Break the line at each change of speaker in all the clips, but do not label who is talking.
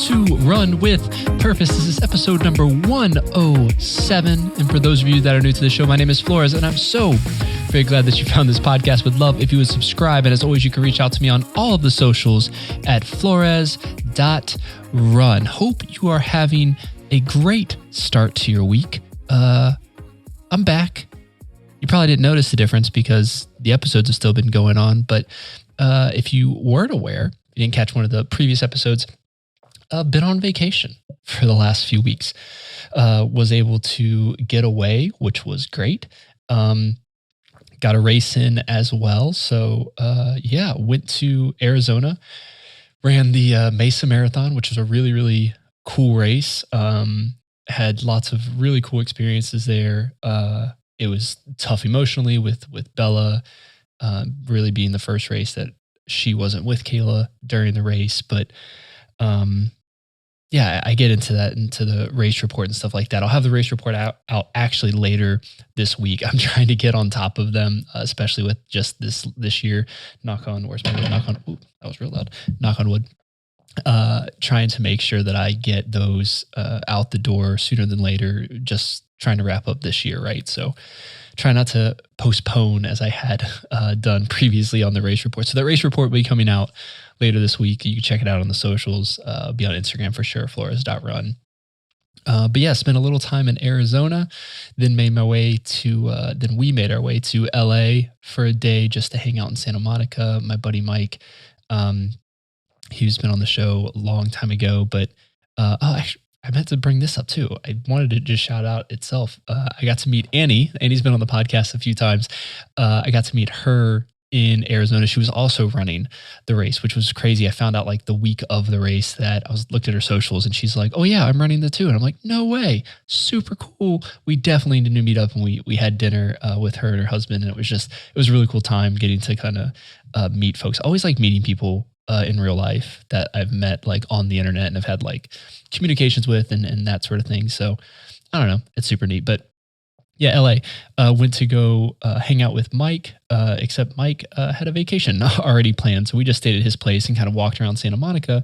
to Run With Purpose. This is episode number 107. And for those of you that are new to the show, my name is Flores, and I'm so very glad that you found this podcast. Would love if you would subscribe. And as always, you can reach out to me on all of the socials at flores.run. Hope you are having a great start to your week. I'm back. You probably didn't notice the difference because the episodes have still been going on. But if you weren't aware, you didn't catch one of the previous episodes, been on vacation for the last few weeks. Was able to get away, which was great. Got a race in as well. So went to Arizona, ran the Mesa Marathon, which was a really, really cool race. Had lots of really cool experiences there. It was tough emotionally with Bella, really being the first race that she wasn't with Kayla during the race. But I get into the race report and stuff like that. I'll have the race report out actually later this week. I'm trying to get on top of them, especially with just this year. Knock on, where's my wood? Ooh, that was real loud. Knock on wood. Trying to make sure that I get those out the door sooner than later, just trying to wrap up this year, right? So try not to postpone as I had done previously on the race report. So that race report will be coming out later this week. You can check it out on the socials. Be on Instagram for sure, flores.run. Spent a little time in Arizona, then we made our way to LA for a day just to hang out in Santa Monica. My buddy Mike, he's been on the show a long time ago, but actually, I meant to bring this up too. I wanted to just shout out itself. I got to meet Annie. Annie's been on the podcast a few times. I got to meet her in Arizona. She was also running the race, which was crazy. I found out like the week of the race that I looked at her socials and she's like, "Oh yeah, I'm running the too." And I'm like, "No way." Super cool. We definitely need to meet up, and we had dinner with her and her husband. And it was a really cool time getting to kind of meet folks. I always like meeting people in real life that I've met like on the internet and have had like communications with and that sort of thing. So I don't know, it's super neat. But yeah, LA, went to go hang out with Mike, except Mike had a vacation already planned. So we just stayed at his place and kind of walked around Santa Monica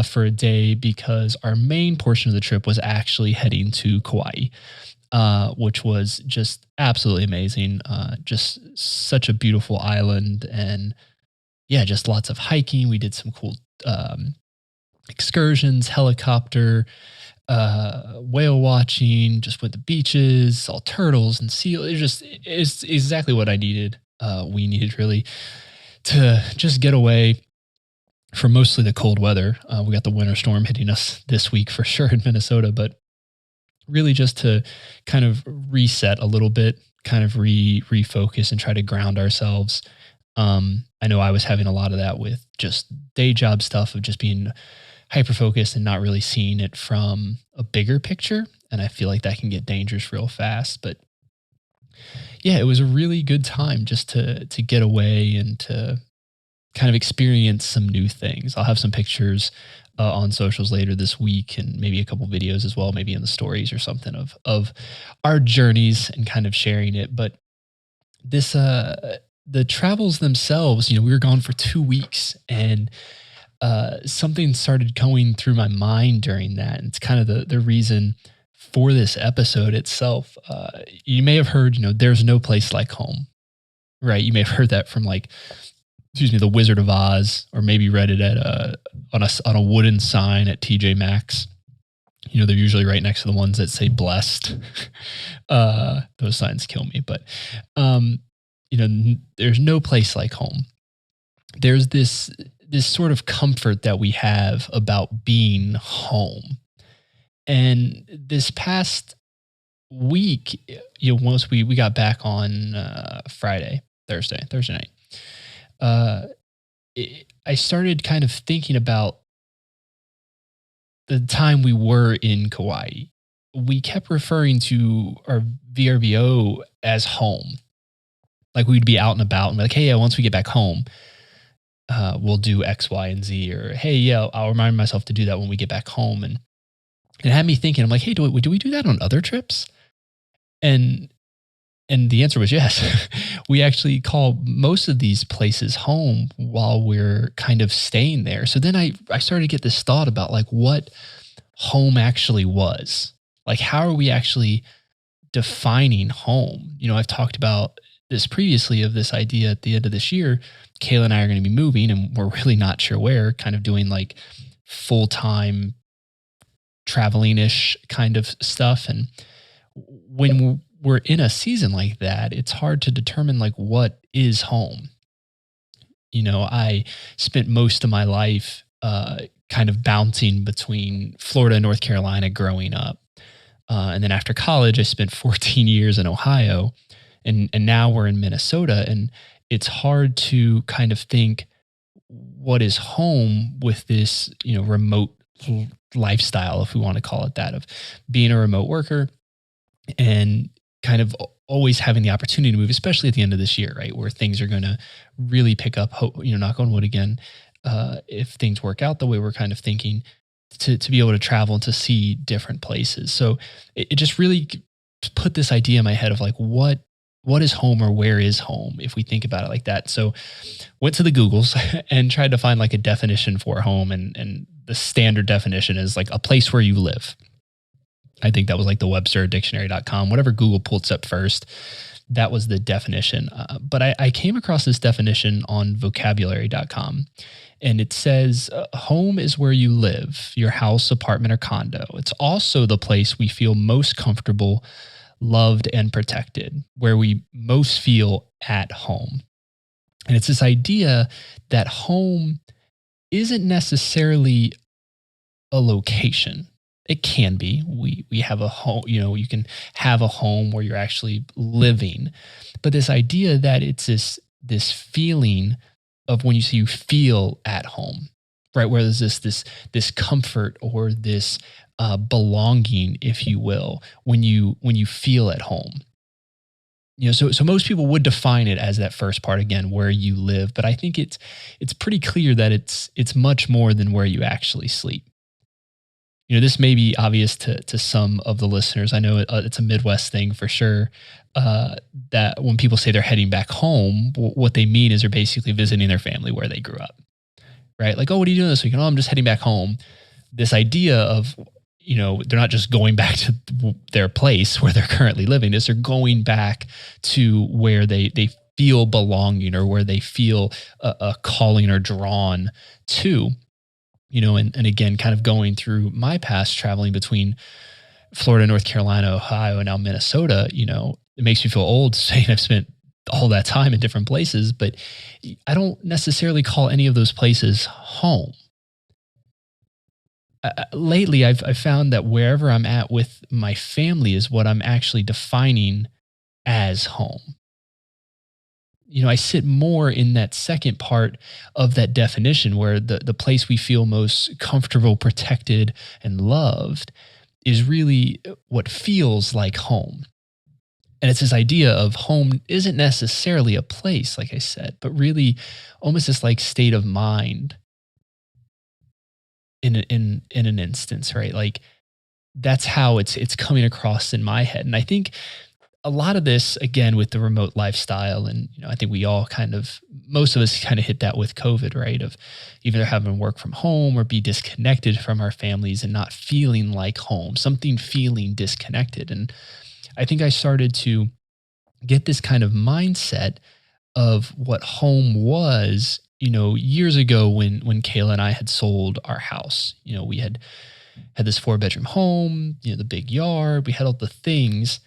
for a day because our main portion of the trip was actually heading to Kauai, which was just absolutely amazing. Just such a beautiful island, and yeah, just lots of hiking. We did some cool excursions, helicopter, whale watching, just went to beaches, saw turtles and seals. It's exactly what I needed. We needed really to just get away from mostly the cold weather. We got the winter storm hitting us this week for sure in Minnesota, but really just to kind of reset a little bit, kind of refocus and try to ground ourselves. I know I was having a lot of that with just day job stuff of just being hyper-focused and not really seeing it from a bigger picture. And I feel like that can get dangerous real fast. But yeah, it was a really good time just to get away and to kind of experience some new things. I'll have some pictures on socials later this week and maybe a couple videos as well, maybe in the stories or something of our journeys and kind of sharing it. But this, the travels themselves, we were gone for 2 weeks, and something started going through my mind during that. And it's kind of the reason for this episode itself. You may have heard, there's no place like home, right? You may have heard that from The Wizard of Oz, or maybe read it on a wooden sign at TJ Maxx. They're usually right next to the ones that say blessed. Those signs kill me, but there's no place like home. There's this sort of comfort that we have about being home. And this past week, once we got back on Thursday night, I started kind of thinking about the time we were in Kauai. We kept referring to our VRBO as home. Like we'd be out and about and be like, "Hey, yeah, once we get back home, we'll do X, Y, and Z." Or, "Hey, yeah, I'll remind myself to do that when we get back home." And it had me thinking, I'm like, "Hey, do we do that on other trips?" And And the answer was yes. We actually call most of these places home while we're kind of staying there. So then I started to get this thought about like what home actually was. Like, how are we actually defining home? I've talked about this previously of this idea at the end of this year. Kayla and I are going to be moving and we're really not sure where, kind of doing like full time traveling ish kind of stuff. And when we're in a season like that, it's hard to determine like what is home. I spent most of my life kind of bouncing between Florida and North Carolina growing up. And then after college, I spent 14 years in Ohio, and now we're in Minnesota. And it's hard to kind of think what is home with this, remote lifestyle, if we want to call it that, of being a remote worker and kind of always having the opportunity to move, especially at the end of this year, right, where things are going to really pick up. Knock on wood again, if things work out the way we're kind of thinking, to be able to travel and to see different places. So it just really put this idea in my head of like what is home, or where is home, if we think about it like that. So went to the Googles and tried to find like a definition for home, and the standard definition is like a place where you live. I think that was like the Webster dictionary.com, whatever Google pulls up first. That was the definition. But I came across this definition on vocabulary.com, and it says home is where you live, your house, apartment, or condo. It's also the place we feel most comfortable, loved, and protected, where we most feel at home. And it's this idea that home isn't necessarily a location. It can be. We have a home, you can have a home where you're actually living. But this idea that it's this feeling of when you feel at home, right? Where there's this comfort or this belonging, if you will, when you feel at home. So most people would define it as that first part again, where you live. But I think it's pretty clear that it's much more than where you actually sleep. This may be obvious to some of the listeners. I know it's a Midwest thing for sure, that when people say they're heading back home, what they mean is they're basically visiting their family where they grew up, right? Like, oh, what are you doing this week? Oh, I'm just heading back home. This idea of, they're not just going back to their place where they're currently living, they're going back to where they feel belonging, or where they feel a calling or drawn to. And again, kind of going through my past traveling between Florida, North Carolina, Ohio, and now Minnesota, it makes me feel old saying I've spent all that time in different places, but I don't necessarily call any of those places home. Lately, I've found that wherever I'm at with my family is what I'm actually defining as home. I sit more in that second part of that definition, where the place we feel most comfortable, protected, and loved is really what feels like home. And it's this idea of home isn't necessarily a place, like I said, but really almost this like state of mind in an instance, right? Like that's how it's coming across in my head. And I think a lot of this, again, with the remote lifestyle, and I think we all most of us kind of hit that with COVID, right? Of either having to work from home or be disconnected from our families and not feeling like home, something feeling disconnected. And I think I started to get this kind of mindset of what home was, years ago when Kayla and I had sold our house. We had this 4-bedroom home, the big yard, we had all the things.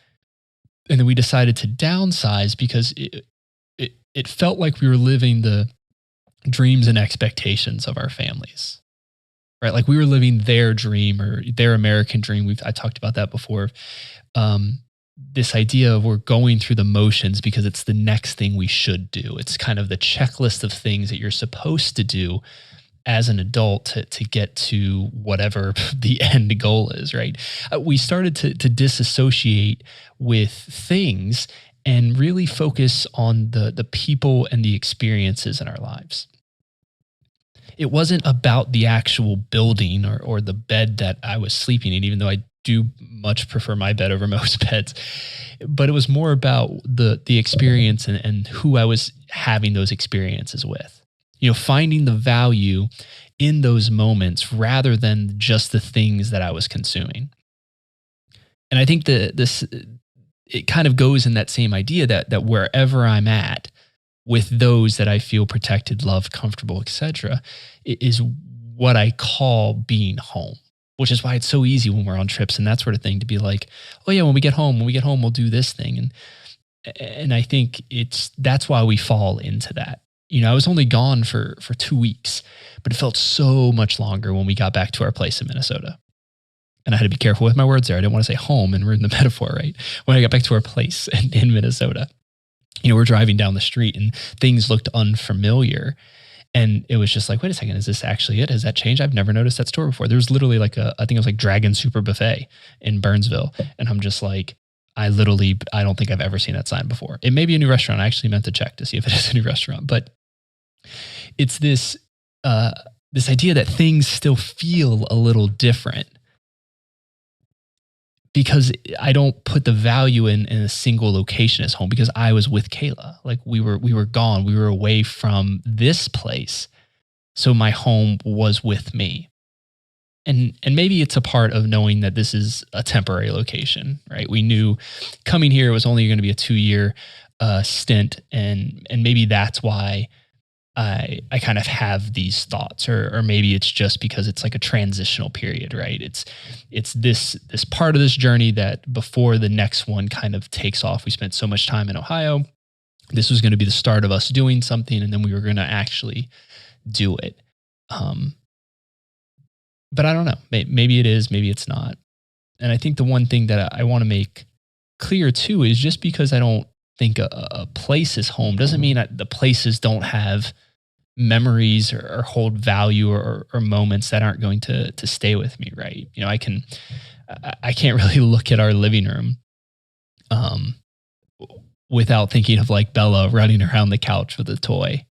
And then we decided to downsize because it felt like we were living the dreams and expectations of our families, right? Like we were living their dream or their American dream. I talked about that before. This idea of we're going through the motions because it's the next thing we should do. It's kind of the checklist of things that you're supposed to do as an adult to get to whatever the end goal is, right? We started to disassociate with things and really focus on the people and the experiences in our lives. It wasn't about the actual building or the bed that I was sleeping in, even though I do much prefer my bed over most beds, but it was more about the experience and who I was having those experiences with. Finding the value in those moments rather than just the things that I was consuming. And I think it kind of goes in that same idea that wherever I'm at with those that I feel protected, loved, comfortable, etc., is what I call being home. Which is why it's so easy when we're on trips and that sort of thing to be like, oh yeah, when we get home, we'll do this thing. And I think that's why we fall into that. I was only gone for 2 weeks, but it felt so much longer when we got back to our place in Minnesota. And I had to be careful with my words there. I didn't want to say home and ruin the metaphor, right? When I got back to our place in Minnesota, we're driving down the street and things looked unfamiliar. And it was just like, wait a second, is this actually it? Has that changed? I've never noticed that store before. There was literally I think it was like Dragon Super Buffet in Burnsville. And I'm just like, I don't think I've ever seen that sign before. It may be a new restaurant. I actually meant to check to see if it is a new restaurant, but it's this idea that things still feel a little different because I don't put the value in a single location as home because I was with Kayla. Like we were gone. We were away from this place. So my home was with me. And maybe it's a part of knowing that this is a temporary location, right? We knew coming here it was only going to be a 2-year stint. And maybe that's why I kind of have these thoughts, or maybe it's just because it's like a transitional period, right? It's this part of this journey that before the next one kind of takes off. We spent so much time in Ohio. This was going to be the start of us doing something, and then we were going to actually do it. But I don't know. Maybe it is, maybe it's not. And I think the one thing that I want to make clear too is just because I don't think a place is home doesn't mean that the places don't have memories or hold value or moments that aren't going to stay with me, right? I can't really look at our living room without thinking of like Bella running around the couch with a toy.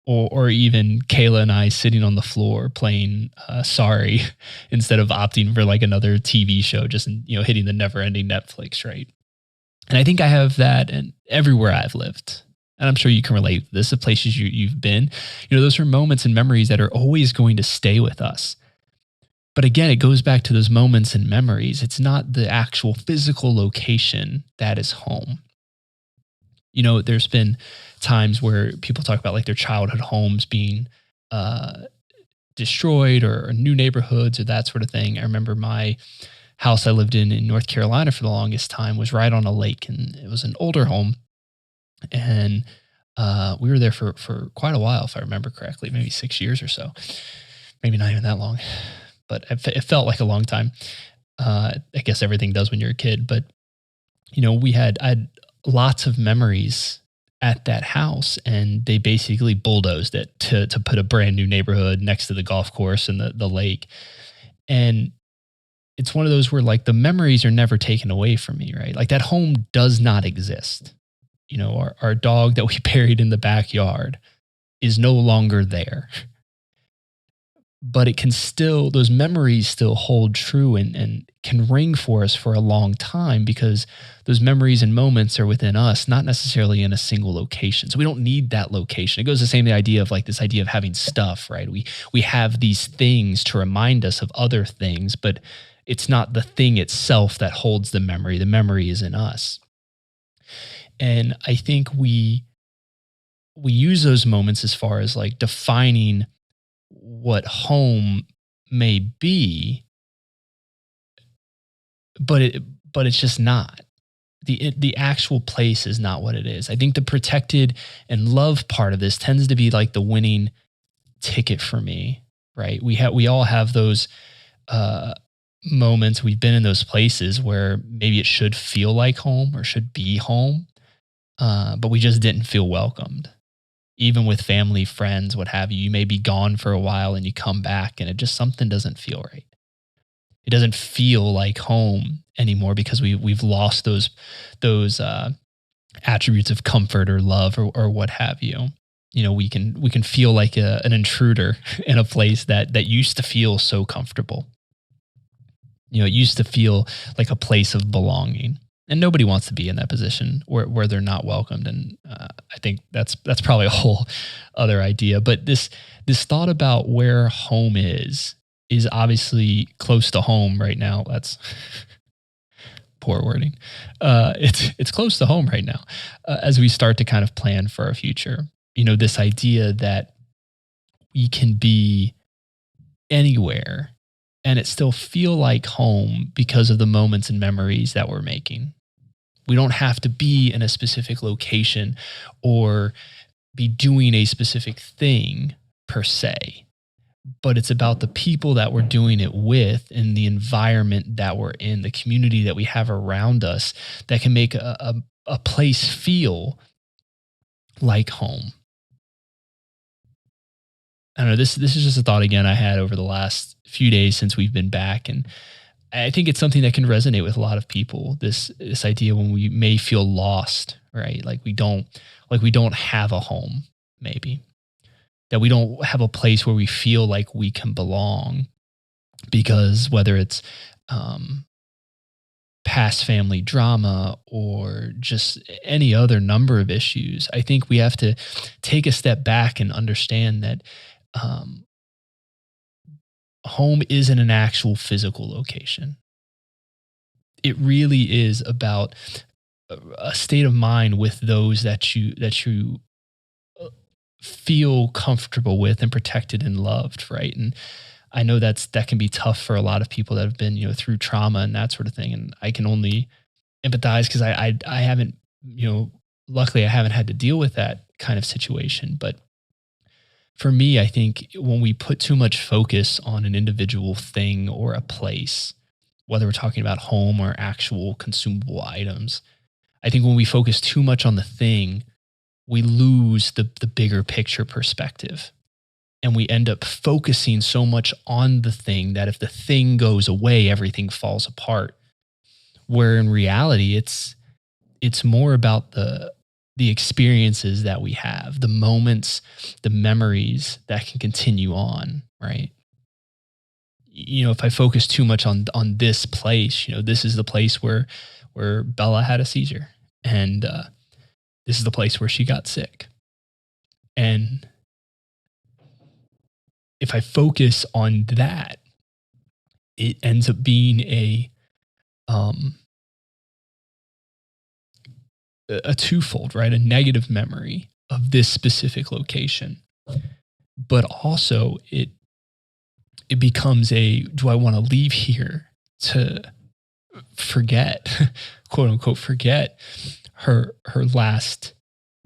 Or even Kayla and I sitting on the floor playing Sorry instead of opting for like another TV show, just hitting the never-ending Netflix, right? And I think I have that in everywhere I've lived. And I'm sure you can relate to this, the places you've been. Those are moments and memories that are always going to stay with us. But again, it goes back to those moments and memories. It's not the actual physical location that is home. There's been times where people talk about like their childhood homes being destroyed or new neighborhoods or that sort of thing. I remember my house I lived in North Carolina for the longest time was right on a lake, and it was an older home. And we were there for quite a while, if I remember correctly, maybe 6 years or so, maybe not even that long, but it felt like a long time. I guess everything does when you're a kid, but I had lots of memories at that house, and they basically bulldozed it to put a brand new neighborhood next to the golf course and the lake. And it's one of those where like the memories are never taken away from me, right? Like that home does not exist. Our dog that we buried in the backyard is no longer there. But it can still, those memories still hold true and can ring for us for a long time because those memories and moments are within us, not necessarily in a single location. So we don't need that location. It goes the same idea of like this idea of having stuff, right? We have these things to remind us of other things, but it's not the thing itself that holds the memory. The memory is in us. And I think we use those moments as far as like defining what home may be, but it's just not. The actual place is not what it is. I think the protected and love part of this tends to be like the winning ticket for me, right? We all have those moments. We've been in those places where maybe it should feel like home or should be home. But we just didn't feel welcomed. Even with family, friends, what have you, you may be gone for a while and you come back and something doesn't feel right. It doesn't feel like home anymore because we've lost those attributes of comfort or love or what have you. We can feel like an intruder in a place that used to feel so comfortable. It used to feel like a place of belonging, and nobody wants to be in that position where they're not welcomed. And I think that's probably a whole other idea. But this thought about where home is obviously close to home right now. That's poor wording. It's close to home right now as we start to kind of plan for our future. This idea that we can be anywhere and it still feel like home because of the moments and memories that we're making. We don't have to be in a specific location or be doing a specific thing per se, but it's about the people that we're doing it with and the environment that we're in, the community that we have around us that can make a place feel like home. I don't know. This is just a thought again I had over the last few days since we've been back, and I think it's something that can resonate with a lot of people. This idea when we may feel lost, right? Like we don't have a home, maybe that we don't have a place where we feel like we can belong, because whether it's past family drama or just any other number of issues, I think we have to take a step back and understand that home isn't an actual physical location. It really is about a state of mind with those that you feel comfortable with and protected and loved, right? And I know that can be tough for a lot of people that have been, through trauma and that sort of thing. And I can only empathize because I haven't, luckily I haven't had to deal with that kind of situation. But for me, I think when we put too much focus on an individual thing or a place, whether we're talking about home or actual consumable items, I think when we focus too much on the thing, we lose the bigger picture perspective. And we end up focusing so much on the thing that if the thing goes away, everything falls apart. Where in reality, it's more about the experiences that we have, the moments, the memories that can continue on, right? If I focus too much on this place, this is the place where Bella had a seizure, and this is the place where she got sick. And if I focus on that, it ends up being a twofold, right? A negative memory of this specific location, but also it becomes do I want to leave here to forget, quote unquote, forget her last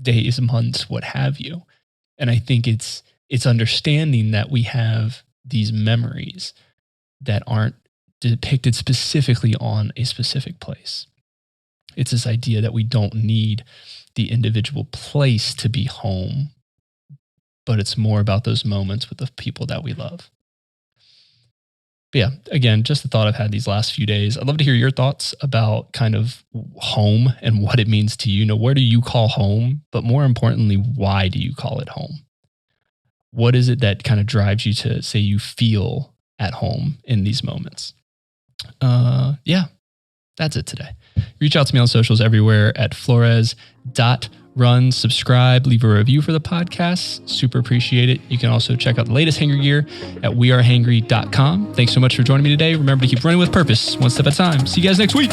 days, months, what have you. And I think it's understanding that we have these memories that aren't depicted specifically on a specific place. It's this idea that we don't need the individual place to be home, but it's more about those moments with the people that we love. But yeah, again, just the thought I've had these last few days. I'd love to hear your thoughts about kind of home and what it means to you. Where do you call home? But more importantly, why do you call it home? What is it that kind of drives you to say you feel at home in these moments? Yeah, that's it today. Reach out to me on socials everywhere at flores.run. Subscribe, leave a review for the podcast. Super appreciate it. You can also check out the latest Hangry gear at wearehangry.com. Thanks so much for joining me today. Remember to keep running with purpose, one step at a time. See you guys next week.